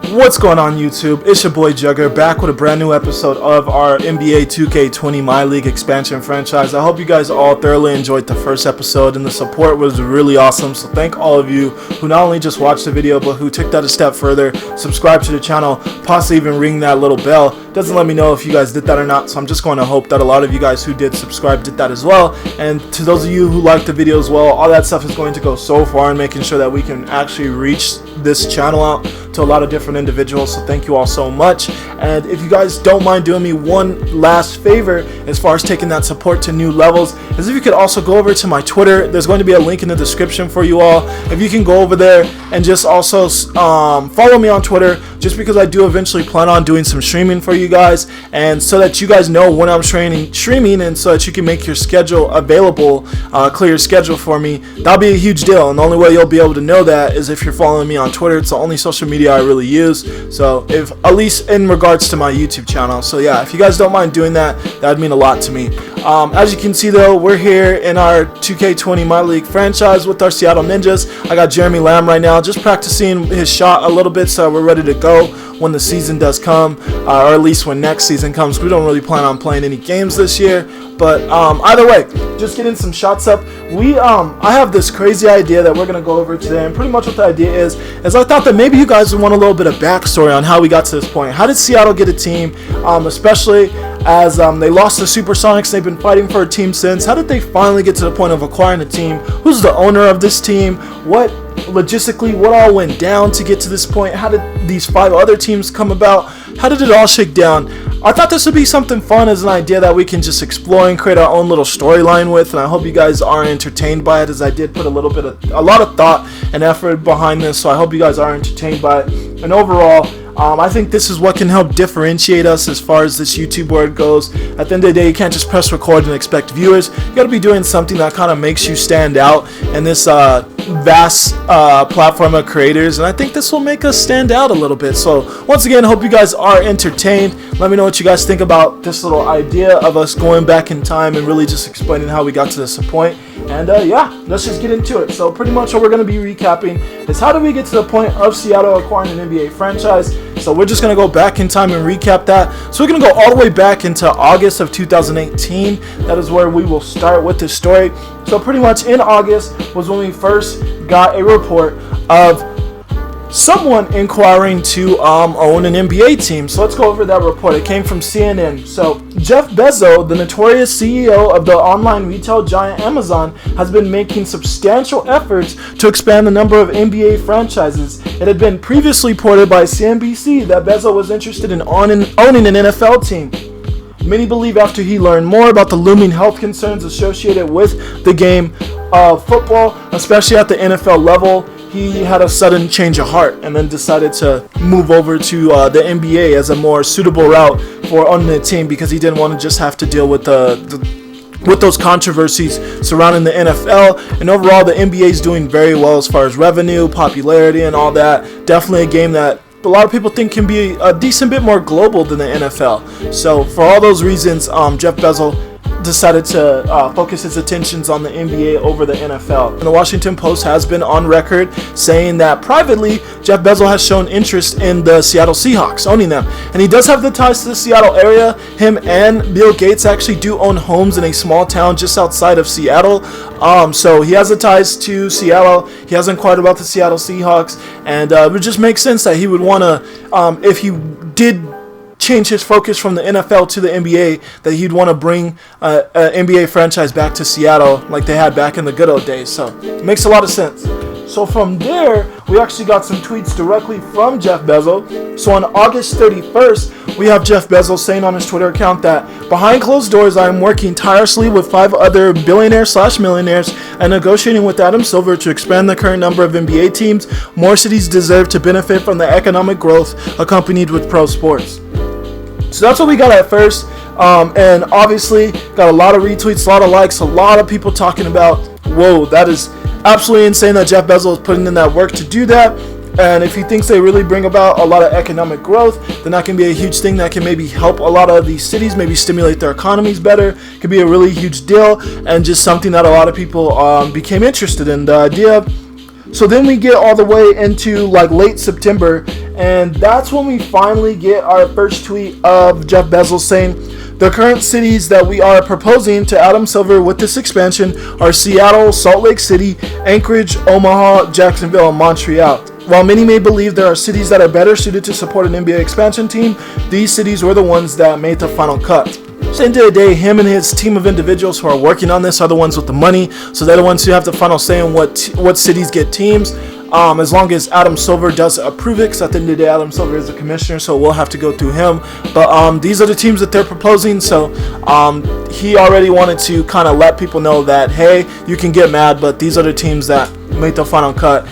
What's going on YouTube? It's your boy Jugger back with a brand new episode of our NBA2k20 MyLeague Expansion franchise. I hope you guys all thoroughly enjoyed the first episode and the support was really awesome. So thank all of you who not only just watched the video but who took that a step further, subscribe to the channel, possibly even ring that little bell. Doesn't let me know if you guys did that or not, so I'm just going to hope that a lot of you guys who did subscribe did that as well. And to those of you who liked the video as well, all that stuff is going to go so far in making sure that we can actually reach this channel out to a lot of different individuals. So thank you all so much. And if you guys don't mind doing me one last favor as far as taking that support to new levels, is if you could also go over to my Twitter. There's going to be a link in the description for you all. If you can go over there and just also follow me on Twitter, just because I do eventually plan on doing some streaming for you guys, and so that you guys know when I'm streaming, and so that you can make your schedule available, clear your schedule for me. That'll be a huge deal, and the only way you'll be able to know that is if you're following me on Twitter. It's the only social media I really use, so if at least in regards to my YouTube channel. So yeah, if you guys don't mind doing that, that'd mean a lot to me. As you can see though, we're here in our 2K20 MyLeague franchise with our Seattle Ninjas. I got Jeremy Lamb right now, just practicing his shot a little bit so we're ready to go when the season does come, or at least when next season comes. We don't really plan on playing any games this year, but either way, just getting some shots up. I have this crazy idea that we're gonna go over today, and pretty much what the idea is I thought that maybe you guys would want a little bit of backstory on how we got to this point. How did Seattle get a team, especially as they lost the Supersonics? They've been fighting for a team since. How did they finally get to the point of acquiring a team? Who's the owner of this team? What logistically, what all went down to get to this point? How did these 5 other teams come about? How did it all shake down? I thought this would be something fun as an idea that we can just explore and create our own little storyline with, and I hope you guys are entertained by it, as I did put a lot of thought and effort behind this, so I hope you guys are entertained by it. And overall, I think this is what can help differentiate us as far as this YouTube world goes. At the end of the day, you can't just press record and expect viewers. You got to be doing something that kind of makes you stand out in this vast platform of creators, and I think this will make us stand out a little bit. So once again, I hope you guys are entertained. Let me know what you guys think about this little idea of us going back in time and really just explaining how we got to this point. And yeah, let's just get into it. So pretty much what we're going to be recapping is how did we get to the point of Seattle acquiring an NBA franchise. So we're just going to go back in time and recap that. So we're going to go all the way back into August of 2018. That is where we will start with this story. So pretty much in August was when we first got a report of someone inquiring to own an NBA team. So let's go over that report. It came from CNN. So Jeff Bezos, the notorious CEO of the online retail giant Amazon, has been making substantial efforts to expand the number of NBA franchises. It had been previously reported by CNBC that Bezos was interested in owning an NFL team. Many believe after he learned more about the looming health concerns associated with the game of football, especially at the NFL level, he had a sudden change of heart and then decided to move over to the NBA as a more suitable route for owning a team, because he didn't want to just have to deal with with those controversies surrounding the NFL. And overall, the NBA is doing very well as far as revenue, popularity, and all that. Definitely a game that a lot of people think can be a decent bit more global than the NFL. So for all those reasons, Jeff Bezos decided to focus his attentions on the NBA over the NFL. And the Washington Post has been on record saying that privately, Jeff Bezos has shown interest in the Seattle Seahawks, owning them. And he does have the ties to the Seattle area. Him and Bill Gates actually do own homes in a small town just outside of Seattle. So he has the ties to Seattle. He has inquired about the Seattle Seahawks, and it would just make sense that he would want to, if he did change his focus from the NFL to the NBA, that he'd want to bring an NBA franchise back to Seattle like they had back in the good old days. So it makes a lot of sense. So from there, we actually got some tweets directly from Jeff Bezos. So on August 31st, we have Jeff Bezos saying on his Twitter account that behind closed doors, I am working tirelessly with 5 other billionaires/millionaires and negotiating with Adam Silver to expand the current number of NBA teams. More cities deserve to benefit from the economic growth accompanied with pro sports. So that's what we got at first, and obviously got a lot of retweets, a lot of likes, a lot of people talking about, whoa, that is absolutely insane that Jeff Bezos is putting in that work to do that. And if he thinks they really bring about a lot of economic growth, then that can be a huge thing that can maybe help a lot of these cities, maybe stimulate their economies better. It could be a really huge deal, and just something that a lot of people became interested in, the idea. So then we get all the way into like late September, And that's when we finally get our first tweet of Jeff Bezos saying, the current cities that we are proposing to Adam Silver with this expansion are Seattle, Salt Lake City, Anchorage, Omaha, Jacksonville, and Montreal. While many may believe there are cities that are better suited to support an NBA expansion team, these cities were the ones that made the final cut. So at the end of the day, him and his team of individuals who are working on this are the ones with the money, so they're the ones who have the final say on what cities get teams. As long as Adam Silver does approve it, because at the end of the day, Adam Silver is the commissioner, so we'll have to go through him. But these are the teams that they're proposing, so he already wanted to kind of let people know that, hey, you can get mad, but these are the teams that make the final cut.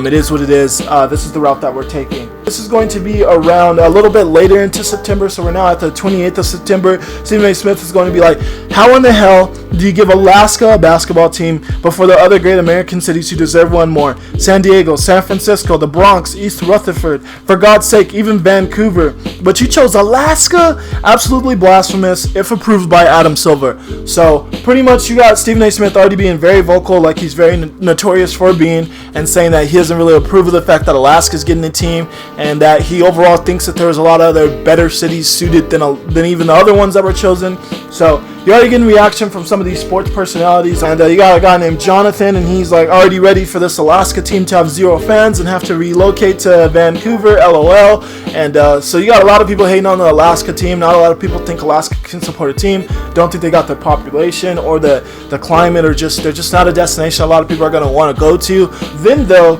It is what it is. This is the route that we're taking. This is going to be around a little bit later into September, so we're now at the 28th of September. Stephen A. Smith is going to be like, how in the hell do you give Alaska a basketball team, but for the other great American cities who deserve one more? San Diego, San Francisco, the Bronx, East Rutherford, for God's sake, even Vancouver. But you chose Alaska? Absolutely blasphemous, if approved by Adam Silver. So pretty much you got Stephen A. Smith already being very vocal, like he's very notorious for being, and saying that he doesn't really approve of the fact that Alaska's getting a team, and that he overall thinks that there's a lot of other better cities suited than even the other ones that were chosen. So you're already getting reaction from some of these sports personalities, and you got a guy named Jonathan, and he's like already ready for this Alaska team to have 0 fans and have to relocate to Vancouver, LOL. And so you got a lot of people hating on the Alaska team. Not a lot of people think Alaska can support a team. Don't think they got the population or the climate, or they're just not a destination a lot of people are going to want to go to. Then though,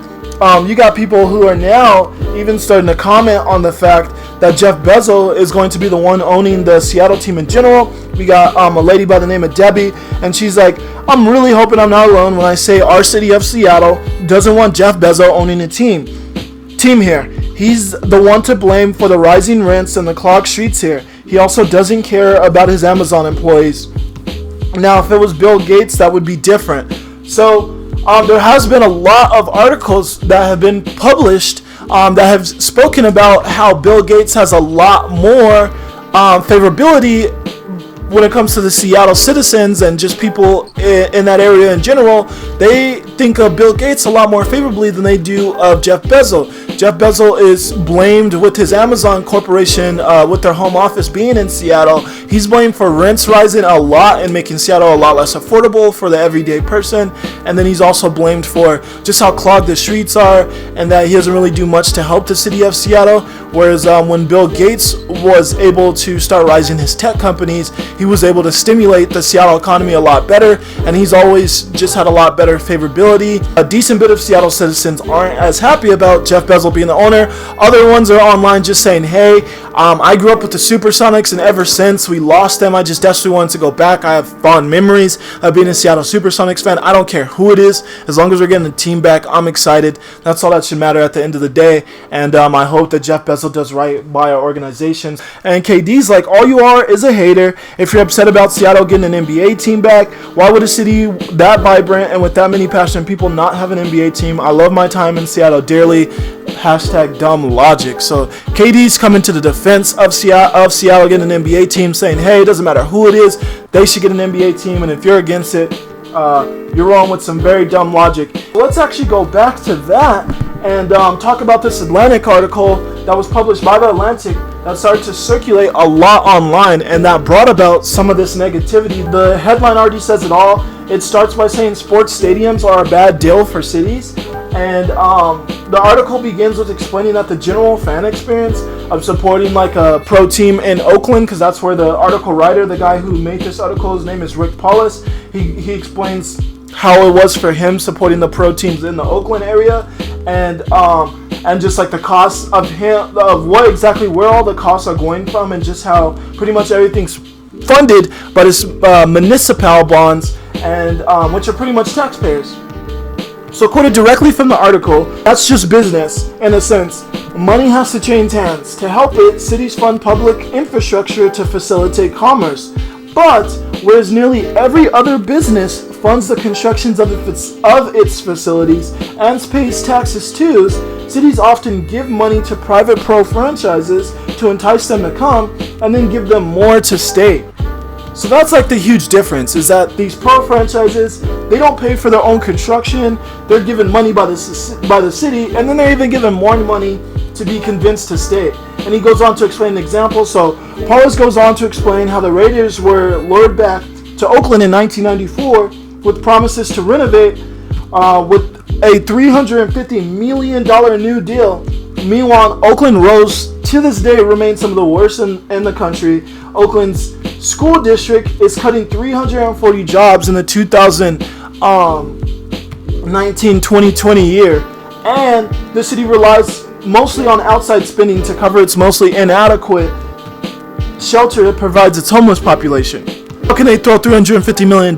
you got people who are now even starting to comment on the fact that Jeff Bezos is going to be the one owning the Seattle team in general. We got a lady by the name of Debbie, and she's like, I'm really hoping I'm not alone when I say our city of Seattle doesn't want Jeff Bezos owning a team here. He's the one to blame for the rising rents and the clogged streets here. He also doesn't care about his Amazon employees. Now, if it was Bill Gates, that would be different. So there has been a lot of articles that have been published that have spoken about how Bill Gates has a lot more favorability when it comes to the Seattle citizens and just people in that area in general. They think of Bill Gates a lot more favorably than they do of Jeff Bezos. Jeff Bezos is blamed with his Amazon corporation, with their home office being in Seattle. He's blamed for rents rising a lot and making Seattle a lot less affordable for the everyday person. And then he's also blamed for just how clogged the streets are, and that he doesn't really do much to help the city of Seattle. Whereas when Bill Gates was able to start rising his tech companies, he was able to stimulate the Seattle economy a lot better, and he's always just had a lot better favorability. A decent bit of Seattle citizens aren't as happy about Jeff Bezos being the owner. Other ones are online just saying, hey, I grew up with the Supersonics, and ever since we lost them, I just desperately wanted to go back. I have fond memories of being a Seattle Supersonics fan. I don't care who it is. As long as we're getting the team back, I'm excited. That's all that should matter at the end of the day. And I hope that Jeff Bezos does right by our organizations. And KD's like, all you are is a hater. If you're upset about Seattle getting an NBA team back, why would a city that vibrant and with that many passionate people not have an NBA team? I love my time in Seattle dearly. Hashtag dumb logic. So KD's coming to the defense of Seattle getting an NBA team, saying, hey, it doesn't matter who it is, they should get an NBA team, and if you're against it, you're wrong with some very dumb logic. Let's actually go back to that and talk about this Atlantic article that was published by The Atlantic that started to circulate a lot online, and that brought about some of this negativity. The headline already says it all. It starts by saying sports stadiums are a bad deal for cities, and the article begins with explaining that the general fan experience of supporting like a pro team in Oakland, because that's where the article writer, the guy who made this article, his name is Rick Paulus, he explains how it was for him supporting the pro teams in the Oakland area, and just like the costs of what exactly where all the costs are going from, and just how pretty much everything's funded by this municipal bonds, and which are pretty much taxpayers. So quoted directly from the article, that's just business in a sense. Money has to change hands. To help it, cities fund public infrastructure to facilitate commerce. But whereas nearly every other business funds the constructions of its facilities and pays taxes too, cities often give money to private pro franchises to entice them to come, and then give them more to stay. So that's like the huge difference, is that these pro franchises, they don't pay for their own construction, they're given money by the city, and then they're even given more money to be convinced to stay. And he goes on to explain an example. So Paulus goes on to explain how the Raiders were lured back to Oakland in 1994 with promises to renovate with a $350 million new deal. Meanwhile, Oakland rose to this day remains some of the worst in the country. Oakland's school district is cutting 340 jobs in the 2019-2020 year, and the city relies mostly on outside spending to cover its mostly inadequate shelter it provides its homeless population. How can they throw $350 million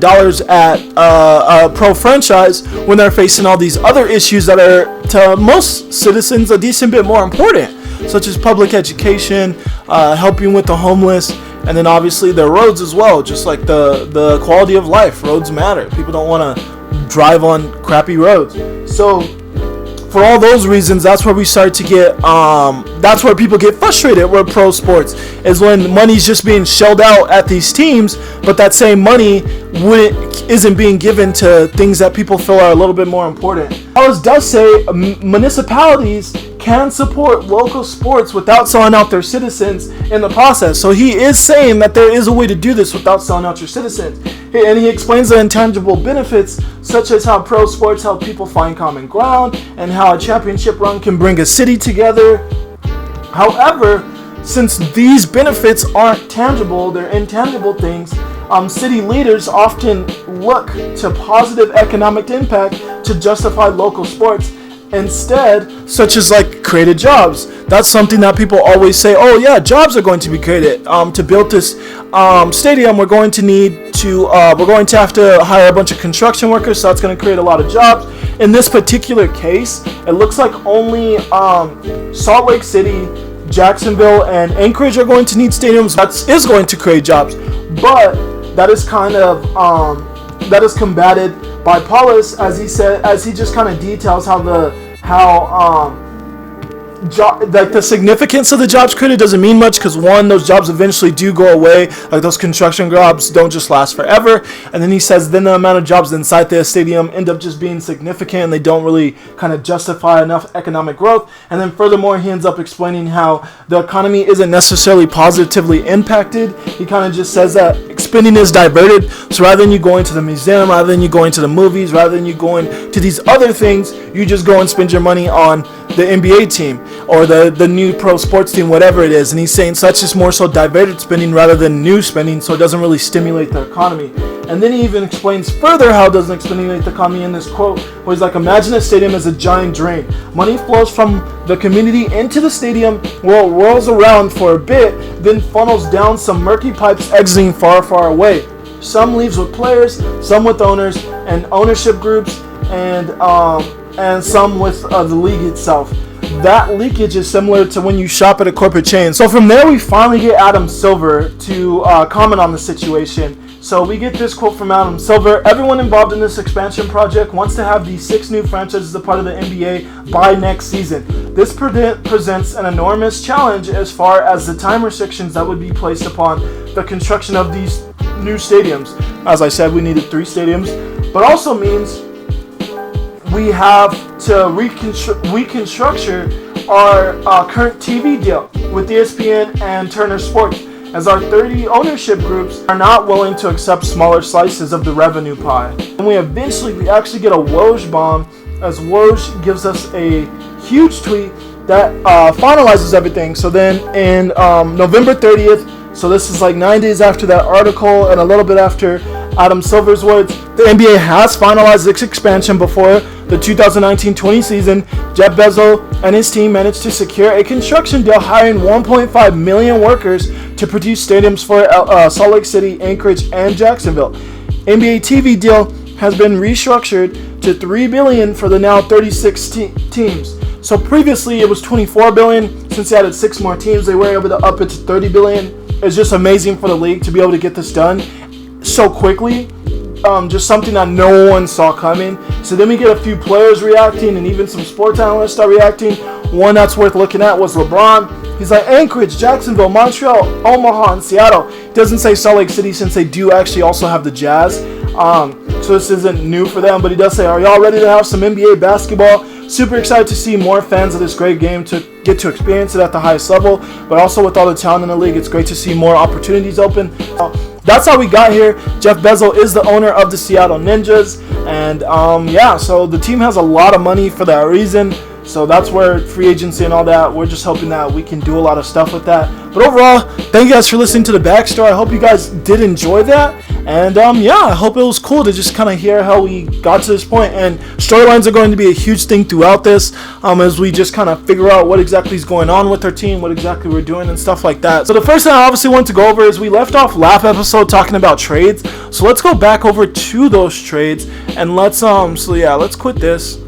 at a pro franchise when they're facing all these other issues that are, to most citizens, a decent bit more important, such as public education, helping with the homeless, and then obviously their roads as well, just like the quality of life. Roads matter. People don't want to drive on crappy roads. So for all those reasons, that's where we start to get, that's where people get frustrated with pro sports, is when money's just being shelled out at these teams, but that same money isn't being given to things that people feel are a little bit more important. Alice does say municipalities can support local sports without selling out their citizens in the process. So he is saying that there is a way to do this without selling out your citizens. And he explains the intangible benefits, such as how pro sports help people find common ground and how a championship run can bring a city together. However, since these benefits aren't tangible, they're intangible things, city leaders often look to positive economic impact to justify local sports instead, such as like created jobs. That's something that people always say, oh yeah, jobs are going to be created. To build this stadium, we're going to have to hire a bunch of construction workers, so that's going to create a lot of jobs. In this particular case, it looks like only Salt Lake City, Jacksonville, and Anchorage are going to need stadiums. That is going to create jobs, but that is kind of combated by Paulus, as he just kind of details how the significance of the jobs created doesn't mean much, because one, those jobs eventually do go away. Like those construction jobs don't just last forever. And then he says then the amount of jobs inside the stadium end up just being significant, and they don't really kind of justify enough economic growth. And then furthermore, he ends up explaining how the economy isn't necessarily positively impacted. He kind of just says that spending is diverted. So rather than you going to the museum, rather than you going to the movies, rather than you going to these other things, you just go and spend your money on the NBA team or the new pro sports team, whatever it is. And he's saying such is more so diverted spending rather than new spending, so it doesn't really stimulate the economy. And then he even explains further how it doesn't stimulate the economy in this quote, where he's like, imagine a stadium as a giant drain. Money flows from the community into the stadium, where it whirls around for a bit, then funnels down some murky pipes exiting far, far away. Some leaves with players, some with owners and ownership groups, and some with the league itself. That leakage is similar to when you shop at a corporate chain. So from there, we finally get Adam Silver to comment on the situation. So we get this quote from Adam Silver. Everyone involved in this expansion project wants to have these 6 new franchises a part of the NBA by next season. This presents an enormous challenge as far as the time restrictions that would be placed upon the construction of these new stadiums. As I said, we needed 3 stadiums, but also means we have to reconstruct our current TV deal with ESPN and Turner Sports, as our 30 ownership groups are not willing to accept smaller slices of the revenue pie. And we actually get a Woj bomb, as Woj gives us a huge tweet that finalizes everything. So then in November 30th, so this is like 9 days after that article and a little bit after Adam Silver's words, the NBA has finalized its expansion before the 2019-20 season. Jeff Bezos and his team managed to secure a construction deal hiring 1.5 million workers to produce stadiums for Salt Lake City, Anchorage, and Jacksonville. NBA TV deal has been restructured to $3 billion for the now 36 teams. So previously it was $24 billion. Since they added 6 more teams, they were able to up it to $30 billion. It's just amazing for the league to be able to get this done so quickly. Just something that no one saw coming. So then we get a few players reacting, and even some sports analysts are reacting. One that's worth looking at was LeBron. He's like, Anchorage, Jacksonville, Montreal, Omaha, and Seattle. He doesn't say Salt Lake City, since they do actually also have the Jazz. So this isn't new for them, but he does say, are y'all ready to have some NBA basketball? super excited to see more fans of this great game to get to experience it at the highest level, but also with all the talent in the league, it's great to see more opportunities open. That's how we got here. Jeff Bezos is the owner of the Seattle Ninjas, and yeah, so the team has a lot of money for that reason. So that's where free agency and all that, we're just hoping that we can do a lot of stuff with that. But overall, thank you guys for listening to the backstory. I hope you guys did enjoy that. And yeah, I hope it was cool to just kind of hear how we got to this point. And storylines are going to be a huge thing throughout this, as we just kind of figure out what exactly is going on with our team, what exactly we're doing and stuff like that. So the first thing I obviously want to go over is we left off last episode talking about trades. So let's go back over to those trades and let's so yeah, let's quit this.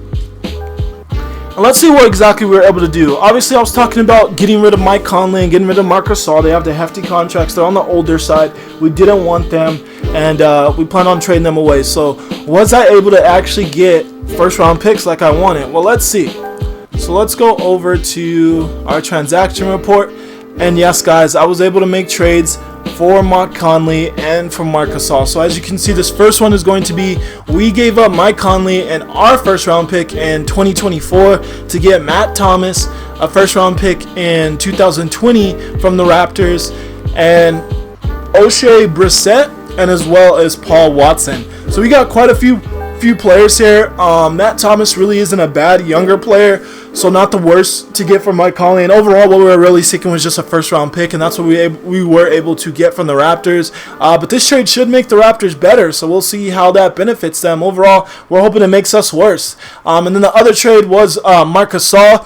And let's see what exactly we were able to do. Obviously, I was talking about getting rid of Mike Conley and getting rid of Marc Gasol. They have the hefty contracts. They're on the older side. We didn't want them, and we plan on trading them away. So was I able to actually get first-round picks like I wanted? Well, let's see. So let's go over to our transaction report. And yes, guys, I was able to make trades for Mike Conley and for Marc Gasol. So as you can see, this first one is going to be, we gave up Mike Conley and our first round pick in 2024 to get Matt Thomas, a first round pick in 2020 from the Raptors, and O'Shea Brissett, and as well as Paul Watson. So we got quite a few players here. Matt Thomas really isn't a bad younger player, so not the worst to get from Mike Conley. And overall, what we were really seeking was just a first-round pick, and that's what we were able to get from the Raptors. But this trade should make the Raptors better, so we'll see how that benefits them. Overall, we're hoping it makes us worse. And then the other trade was Marc Gasol.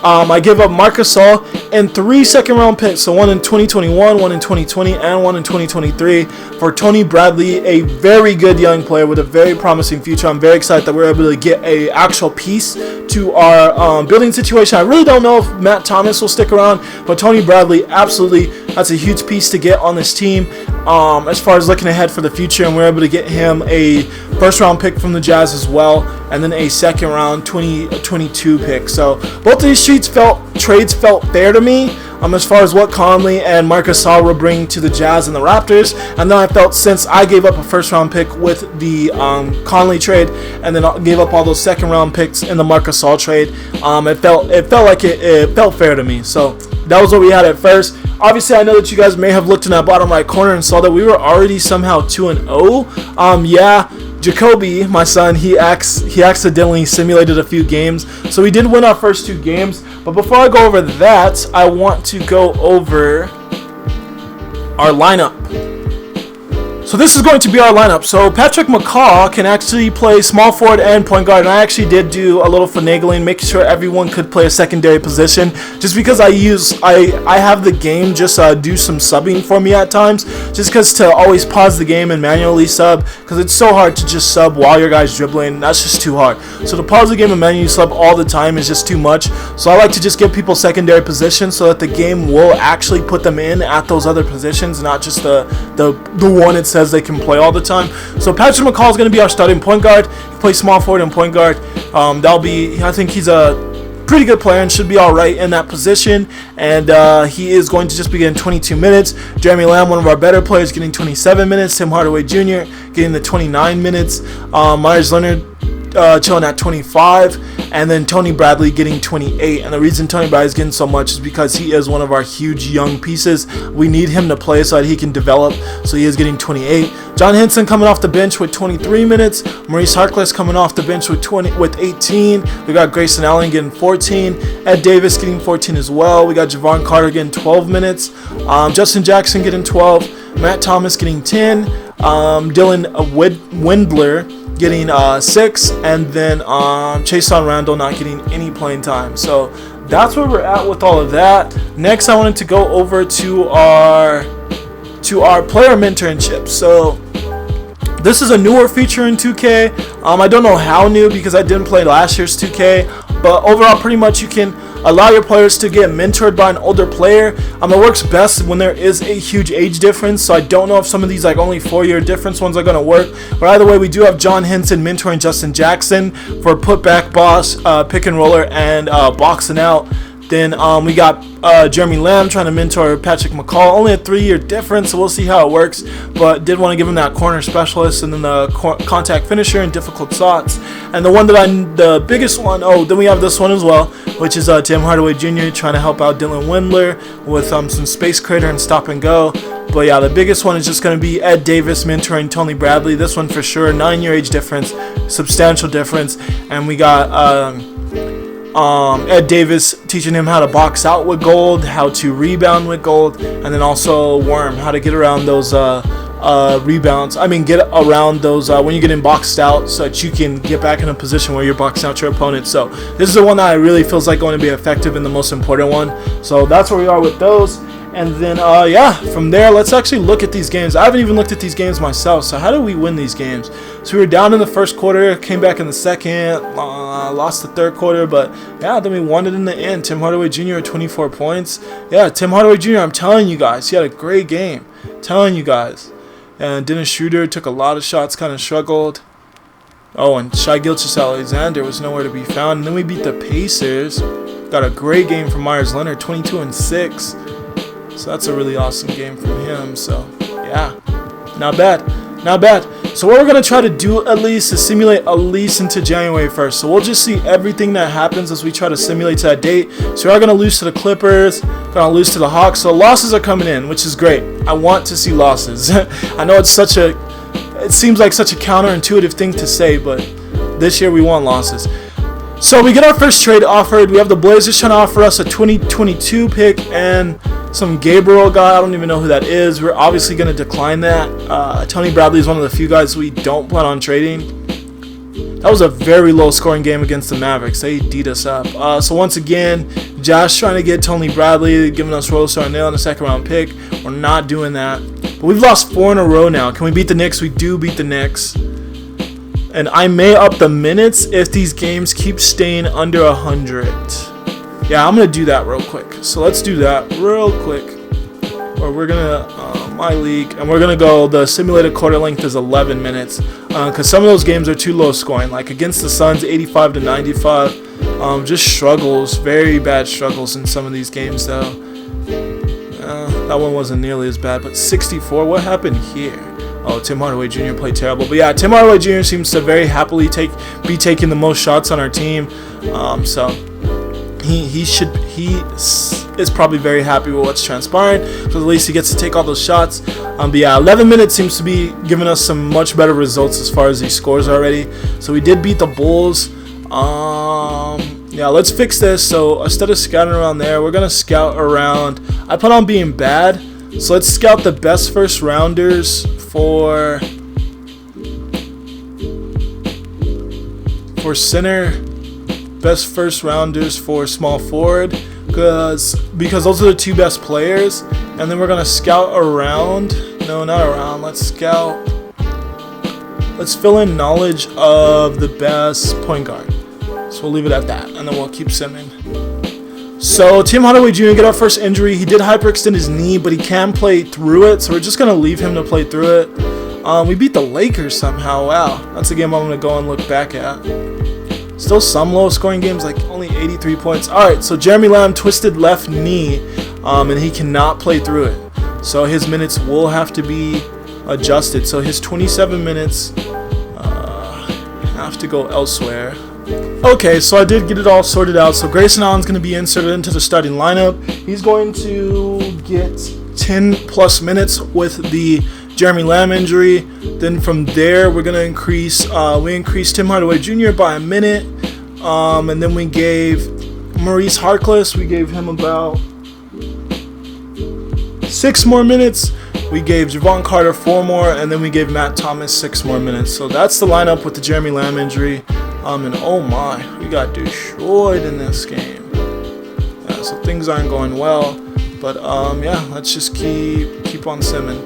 I gave up Marc Gasol and 3 second-round picks, so one in 2021, one in 2020, and one in 2023 for Tony Bradley, a very good young player with a very promising future. I'm very excited that we're able to get an actual piece to our building situation. I really don't know if Matt Thomas will stick around, but Tony Bradley, absolutely, that's a huge piece to get on this team as far as looking ahead for the future, and we're able to get him a first-round pick from the Jazz as well, and then a second-round 2022 pick. So both of these trades felt fair to me as far as what Conley and Marc Gasol were bringing to the Jazz and the Raptors. And then I felt, since I gave up a first-round pick with the Conley trade, and then I gave up all those second-round picks in the Marc Gasol trade, it felt fair to me. So that was what we had at first. Obviously, I know that you guys may have looked in that bottom right corner and saw that we were already somehow 2-0. Yeah, Jacoby, my son, he accidentally simulated a few games. So we did win our first 2 games. But before I go over that, I want to go over our lineup. So this is going to be our lineup. So Patrick McCaw can actually play small forward and point guard. And I actually did do a little finagling, making sure everyone could play a secondary position. Just because I have the game just do some subbing for me at times. Just because to always pause the game and manually sub. Because it's so hard to just sub while your guy's dribbling. That's just too hard. So to pause the game and manually sub all the time is just too much. So I like to just give people secondary positions so that the game will actually put them in at those other positions. Not just the one it says they can play all the time. So Patrick McCaw is going to be our starting point guard. He plays small forward and point guard. I think he's a pretty good player and should be all right in that position. And he is going to just be getting 22 minutes. Jeremy Lamb, one of our better players, getting 27 minutes. Tim Hardaway Jr. getting the 29 minutes. Myers Leonard chilling at 25, and then Tony Bradley getting 28. And the reason Tony Bradley is getting so much is because he is one of our huge young pieces. We need him to play so that he can develop, so he is getting 28. John Henson coming off the bench with 23 minutes. Maurice Harkless coming off the bench with 18. We got Grayson Allen getting 14. Ed Davis getting 14 as well. We got Javon Carter getting 12 minutes. Justin Jackson getting 12. Matt Thomas getting 10. Dylan Windler getting 6, and then Chason Randall not getting any playing time. So that's where we're at with all of that. Next, I wanted to go over to our player mentorship. So this is a newer feature in 2K. I don't know how new because I didn't play last year's 2K, but overall, pretty much you can allow your players to get mentored by an older player. It works best when there is a huge age difference, so I don't know if some of these like only 4-year difference ones are going to work. But either way, we do have John Henson mentoring Justin Jackson for putback, boss, pick and roller, and boxing out. Then we got Jeremy Lamb trying to mentor Patrick McCall. Only a 3-year difference, so we'll see how it works. But did want to give him that corner specialist and then the contact finisher and difficult shots. And the one that the biggest one, then we have this one as well, which is Tim Hardaway Jr. trying to help out Dylan Windler with some space creator and stop and go. But yeah, the biggest one is just going to be Ed Davis mentoring Tony Bradley. This one for sure, 9-year age difference, substantial difference. And we got Ed Davis teaching him how to box out with gold, how to rebound with gold, and then also Worm, how to get around those rebounds. Get around those when you're getting boxed out, so that you can get back in a position where you're boxing out your opponent. So this is the one that I really feels like going to be effective and the most important one. So that's where we are with those. And then, from there, let's actually look at these games. I haven't even looked at these games myself. So how did we win these games? So we were down in the first quarter, came back in the second, lost the third quarter, but yeah, then we won it in the end. Tim Hardaway Jr. at 24 points. Yeah, Tim Hardaway Jr., I'm telling you guys, he had a great game. Telling you guys. And Dennis Schroeder took a lot of shots, kind of struggled. Oh, and Shai Gilgeous-Alexander was nowhere to be found. And then we beat the Pacers. Got a great game from Myers Leonard, 22-6. So that's a really awesome game from him. So, yeah, not bad. Not bad. So what we're going to try to do at least is simulate at least into January 1st. So we'll just see everything that happens as we try to simulate to that date. So we are going to lose to the Clippers, going to lose to the Hawks. So losses are coming in, which is great. I want to see losses. I know it seems like such a counterintuitive thing to say, but this year we want losses. So we get our first trade offered. We have the Blazers trying to offer us a 2022 pick and some Gabriel guy. I don't even know who that is. We're obviously going to decline that. Tony Bradley is one of the few guys we don't plan on trading. That was a very low scoring game against the Mavericks. They beat us up. So once again, Josh trying to get Tony Bradley, giving us Rose Arnell in a second round pick. We're not doing that. But we've lost 4 in a row now. Can we beat the Knicks? We do beat the Knicks. And I may up the minutes if these games keep staying under 100. Yeah, I'm going to do that real quick. So let's do that real quick. Or we're going to, MyLeague, and we're going to go, the simulated quarter length is 11 minutes. Because some of those games are too low scoring. Like against the Suns, 85-95. Just struggles, very bad struggles in some of these games though. That one wasn't nearly as bad, but 64, what happened here? Oh, Tim Hardaway Jr. played terrible. But yeah, Tim Hardaway Jr. seems to very happily be taking the most shots on our team. So he is probably very happy with what's transpiring. So at least he gets to take all those shots. But yeah, 11 minutes seems to be giving us some much better results as far as these scores already. So we did beat the Bulls. Yeah, let's fix this. So instead of scouting around there, we're going to scout around. I plan on being bad. So let's scout the best first rounders for center, best first rounders for small forward, because those are the 2 best players. And then we're gonna scout around. No, not around. Let's scout. Let's fill in knowledge of the best point guard. So we'll leave it at that, and then we'll keep simming. So Tim Hardaway Jr. get our first injury. He did hyperextend his knee, but he can play through it. So we're just going to leave him to play through it. We beat the Lakers somehow. Wow. That's a game I'm going to go and look back at. Still some low scoring games, like only 83 points. All right, so Jeremy Lamb twisted left knee, and he cannot play through it. So his minutes will have to be adjusted. So his 27 minutes have to go elsewhere. Okay, so I did get it all sorted out. So Grayson Allen's going to be inserted into the starting lineup. He's going to get 10 plus minutes with the Jeremy Lamb injury. Then from there, we're going to increase. We increased Tim Hardaway Jr. by a minute. And then we gave Maurice Harkless, we gave him about 6 more minutes. We gave Javon Carter 4 more. And then we gave Matt Thomas 6 more minutes. So that's the lineup with the Jeremy Lamb injury. And oh my, we got destroyed in this game. Yeah, so things aren't going well. But yeah, let's just keep on simming.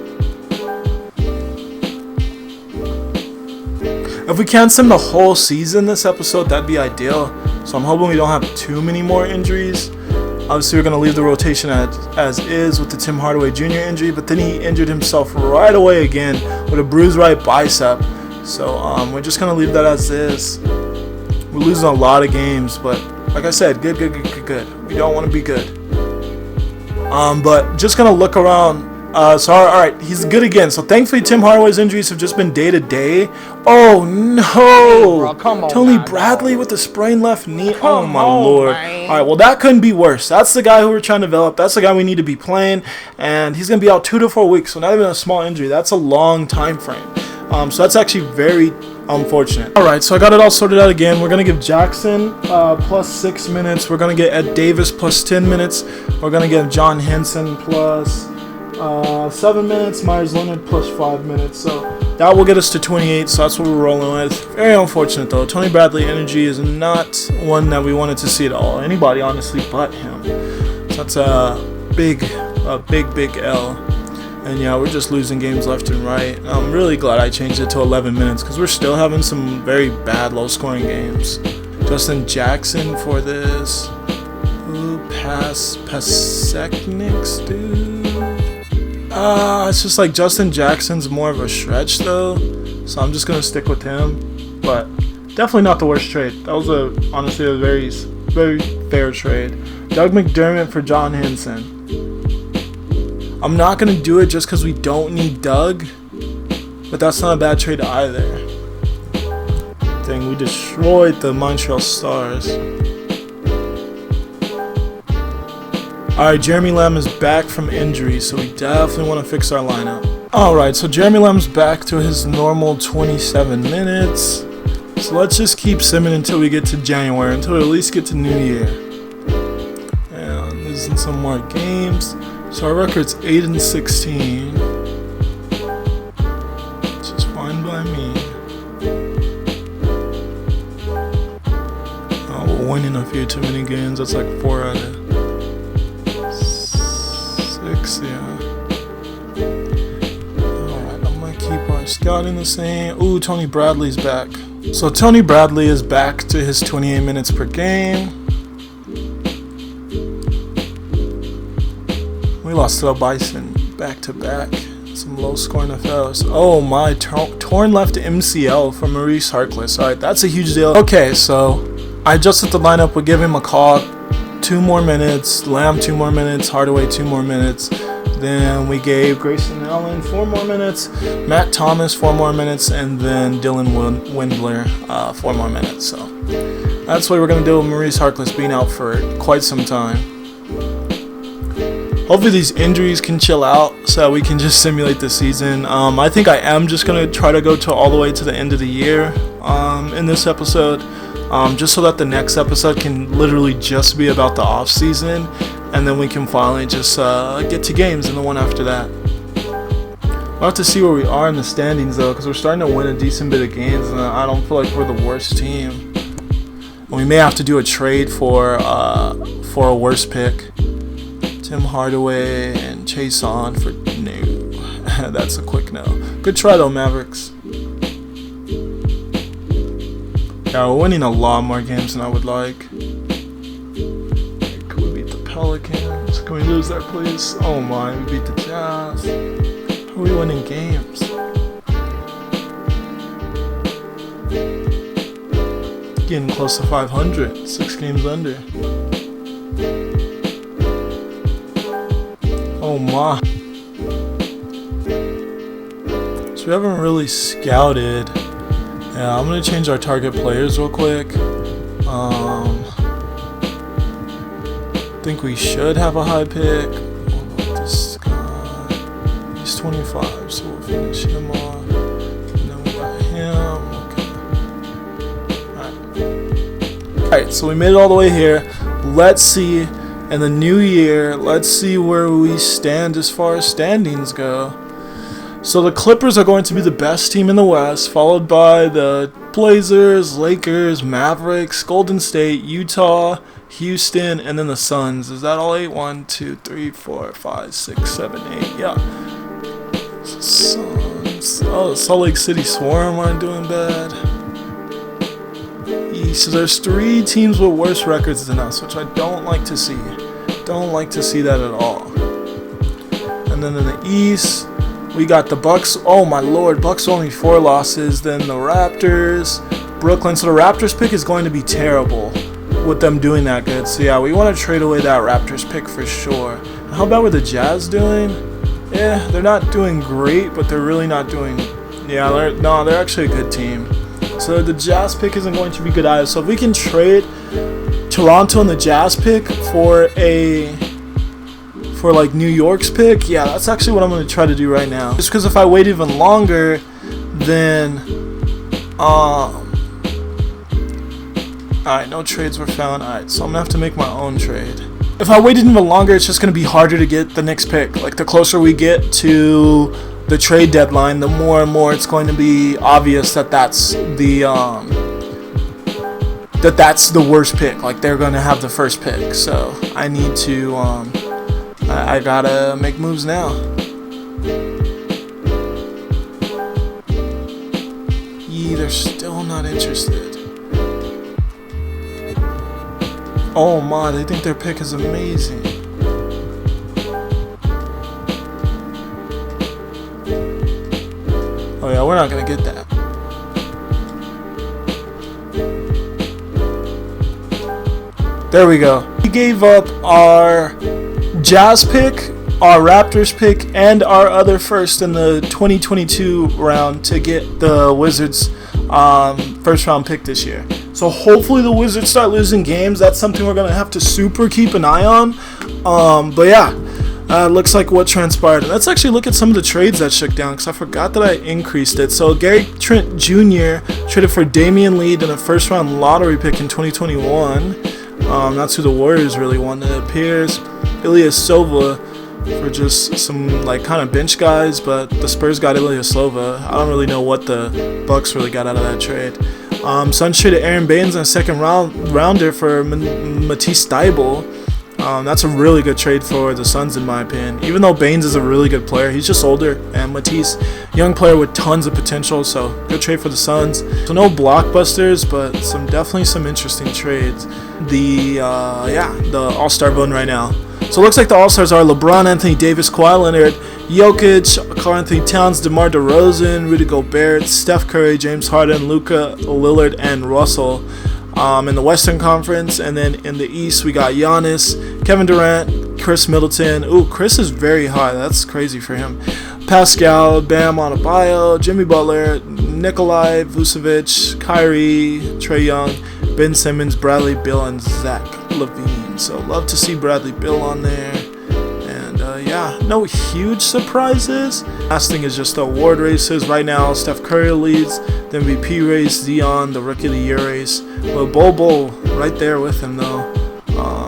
If we can sim the whole season this episode, that'd be ideal. So I'm hoping we don't have too many more injuries. Obviously, we're going to leave the rotation as is with the Tim Hardaway Jr. injury, but then he injured himself right away again with a bruised right bicep. So we're just going to leave that as is. We're losing a lot of games, but Like I said, good. We don't want to be good. But just gonna look around. So all right, he's good again. So thankfully, Tim Hardaway's injuries have just been day to day. Oh no! Bro, come on, Tony man, Bradley with the sprained left knee. Come Oh my on, lord! man. All right, well that couldn't be worse. That's the guy who we're trying to develop. That's the guy we need to be playing, and he's gonna be out 2 to 4 weeks. So not even a small injury. That's a long time frame. So that's actually very unfortunate. Alright, so I got it all sorted out again. We're going to give Jackson plus 6 minutes. We're going to get Ed Davis plus 10 minutes. We're going to give John Henson plus 7 minutes. Myers Leonard plus 5 minutes. So that will get us to 28. So that's what we're rolling with. Very unfortunate though. Tony Bradley energy is not one that we wanted to see at all. Anybody honestly but him. So that's a big L. And yeah, we're just losing games left and right. I'm really glad I changed it to 11 minutes because we're still having some very bad low-scoring games. Justin Jackson for this. Ooh, Pasekniks, dude. It's just like Justin Jackson's more of a stretch though, so I'm just gonna stick with him. But definitely not the worst trade. That was honestly a very fair trade. Doug McDermott for John Henson. I'm not going to do it just because we don't need Doug, but that's not a bad trade either. Dang, we destroyed the Montreal Stars. Alright, Jeremy Lamb is back from injury, so we definitely want to fix our lineup. Alright, so Jeremy Lamb's back to his normal 27 minutes. So let's just keep simming until we get to January, until we at least get to New Year. And losing some more games. So our record's 8-16, which is fine by me. Oh, we're winning a few too many games. That's like 4 out of 6, yeah. Alright, I'm gonna keep our scouting the same. Ooh, Tony Bradley's back. So Tony Bradley is back to his 28 minutes per game. We lost to the Bison back-to-back. Some low-scoring affairs. Oh my, torn left MCL for Maurice Harkless. Alright, that's a huge deal. Okay, so I adjusted the lineup. We give him McCaw 2 more minutes, Lamb 2 more minutes, Hardaway 2 more minutes. Then we gave Grayson Allen 4 more minutes, Matt Thomas 4 more minutes, and then Dylan Windler 4 more minutes. So that's what we're going to do with Maurice Harkless being out for quite some time. Hopefully these injuries can chill out so that we can just simulate the season. I think I am just going to try to go all the way to the end of the year in this episode. Just so that the next episode can literally just be about the offseason. And then we can finally just get to games in the one after that. We'll have to see where we are in the standings though, because we're starting to win a decent bit of games. And I don't feel like we're the worst team. And we may have to do a trade for a worse pick. Tim Hardaway and Chase On for no. That's a quick no. Good try though, Mavericks. Yeah, we're winning a lot more games than I would like. Can we beat the Pelicans? Can we lose there, please? Oh my, we beat the Jazz. How are we winning games? Getting close to 500. 6 games under. Oh my. So we haven't really scouted. Yeah, I'm going to change our target players real quick. I think we should have a high pick. This guy, he's 25, so we'll finish him off. And then we got him. Okay. Alright, so we made it all the way here. Let's see. In the new year, let's see where we stand as far as standings go. So the Clippers are going to be the best team in the West, followed by the Blazers, Lakers, Mavericks, Golden State, Utah, Houston, and then the Suns. Is that all 8? 1, 2, 3, 4, 5, 6, 7, 8. Yeah. Suns. Oh, the Salt Lake City Swarm aren't doing bad. So there's 3 teams with worse records than us, which I don't like to see. Don't like to see that at all. And then in the East, we got the Bucks. Oh my lord, Bucks only 4 losses. Then the Raptors, Brooklyn. So the Raptors pick is going to be terrible. with them doing that good. So yeah, we want to trade away that Raptors pick for sure. How about what the Jazz doing? Yeah, they're not doing great, but they're really not doing. Yeah, they're actually a good team. So the Jazz pick isn't going to be good either. So if we can trade Toronto and the Jazz pick for like New York's pick, yeah, that's actually what I'm going to try to do right now. Just because if I wait even longer, then alright, no trades were found. Alright, so I'm gonna have to make my own trade. If I waited even longer, it's just gonna be harder to get the next pick. Like the closer we get to the trade deadline, the more and more it's going to be obvious that that's the worst pick. Like they're gonna have the first pick. So I need to I gotta make moves now. They're still not interested. Oh my, they think their pick is amazing. Oh yeah, we're not gonna get that. There we go. We gave up our Jazz pick, our Raptors pick, and our other first in the 2022 round to get the Wizards first round pick this year. So hopefully the Wizards start losing games. That's something we're going to have to super keep an eye on. But yeah, looks like what transpired. And let's actually look at some of the trades that shook down because I forgot that I increased it. So Gary Trent Jr. traded for Damian Lee and a first round lottery pick in 2021. That's who the Warriors really wanted. It appears Ilyasova for just some like kind of bench guys, but the Spurs got Ilyasova. I don't really know what the Bucks really got out of that trade. Suns traded Aaron Baines and a second rounder for Matisse Thybulle. That's a really good trade for the Suns in my opinion. Even though Baines is a really good player, he's just older, and Matisse, young player with tons of potential. So good trade for the Suns. So no blockbusters, but definitely some interesting trades. The All-Star vote right now. So it looks like the All-Stars are LeBron, Anthony Davis, Kawhi Leonard, Jokic, Karl-Anthony Towns, DeMar DeRozan, Rudy Gobert, Steph Curry, James Harden, Luka, Lillard, and Russell in the Western Conference. And then in the East, we got Giannis, Kevin Durant, Chris Middleton. Ooh, Chris is very high. That's crazy for him. Pascal, Bam Adebayo, Jimmy Butler, Nikolai Vucevic, Kyrie, Trae Young, Ben Simmons, Bradley Beal, and Zach LaVine. So love to see Bradley Beal on there. And yeah, no huge surprises. Last thing is just the award races. Right now, Steph Curry leads the MVP race, Zion, the Rookie of the Year race. But Bol right there with him though.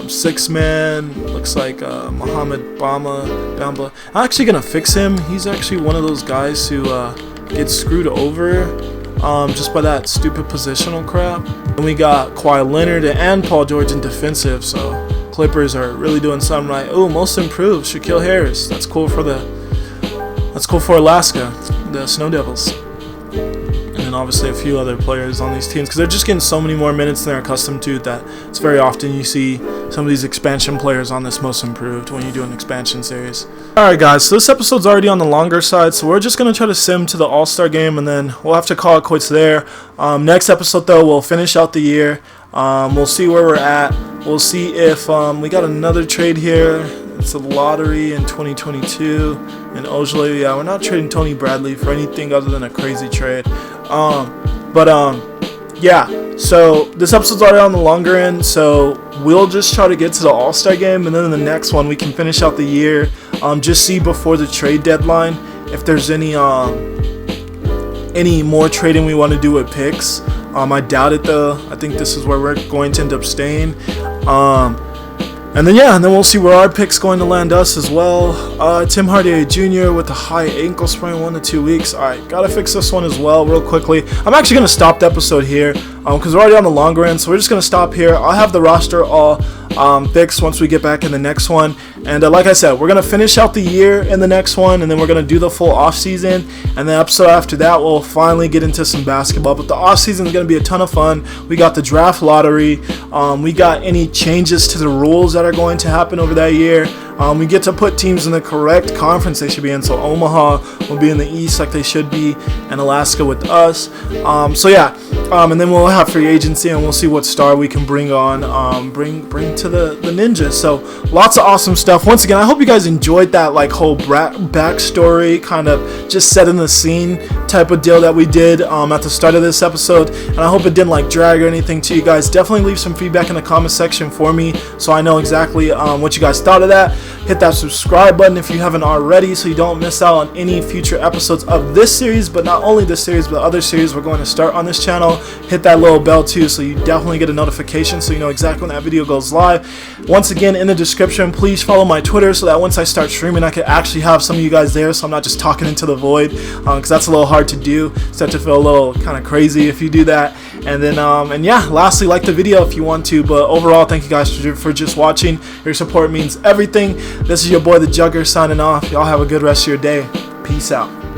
Six man, looks like Mohamed Bamba. I'm actually gonna fix him. He's actually one of those guys who gets screwed over just by that stupid positional crap. And we got Kawhi Leonard and Paul George in defensive, so Clippers are really doing something right. Oh, most improved, Shaquille Harris. That's cool for Alaska, the Snow Devils. And then obviously a few other players on these teams because they're just getting so many more minutes than they're accustomed to that it's very often you see some of these expansion players on this most improved when you do an expansion series. Alright guys, so this episode's already on the longer side, so we're just going to try to sim to the All-Star game and then we'll have to call it quits there. Next episode though, we'll finish out the year. We'll see where we're at. We'll see if we got another trade here. It's a lottery in 2022 in Ojale. Yeah, we're not trading Tony Bradley for anything other than a crazy trade. Yeah, so this episode's already on the longer end, so we'll just try to get to the All-Star game, and then in the next one we can finish out the year. Just see before the trade deadline if there's any more trading we want to do with picks. I doubt it though. I think this is where we're going to end up staying. And then we'll see where our pick's going to land us as well. Tim Hardaway Jr. with a high ankle sprain, 1 to 2 weeks. Alright, gotta fix this one as well real quickly. I'm actually going to stop the episode here because we're already on the longer end, so we're just going to stop here. I'll have the roster all fixed once we get back in the next one. And like I said, we're going to finish out the year in the next one, and then we're going to do the full offseason. And the episode after that, we'll finally get into some basketball. But the offseason is going to be a ton of fun. We got the draft lottery. We got any changes to the rules that are going to happen over that year. We get to put teams in the correct conference they should be in. So Omaha will be in the East like they should be, and Alaska with us. So yeah, and then we'll have free agency, and we'll see what star we can bring on, bring to the Ninjas. So lots of awesome stuff. Once again, I hope you guys enjoyed that like whole backstory, kind of just setting the scene type of deal that we did at the start of this episode, and I hope it didn't like drag or anything to you guys. Definitely leave some feedback in the comment section for me so I know exactly what you guys thought of that. Hit that subscribe button if you haven't already so you don't miss out on any future episodes of this series, but not only this series but other series we're going to start on this channel. Hit that little bell too so you definitely get a notification so you know exactly when that video goes live. Once again, in the description, please follow my Twitter so that once I start streaming I can actually have some of you guys there so I'm not just talking into the void, because that's a little hard to do. Start to feel a little kind of crazy if you do that. And then and yeah, lastly, like the video if you want to, but overall thank you guys for just watching. Your support means everything. This is your boy the Jugger signing off. Y'all have a good rest of your day. Peace out.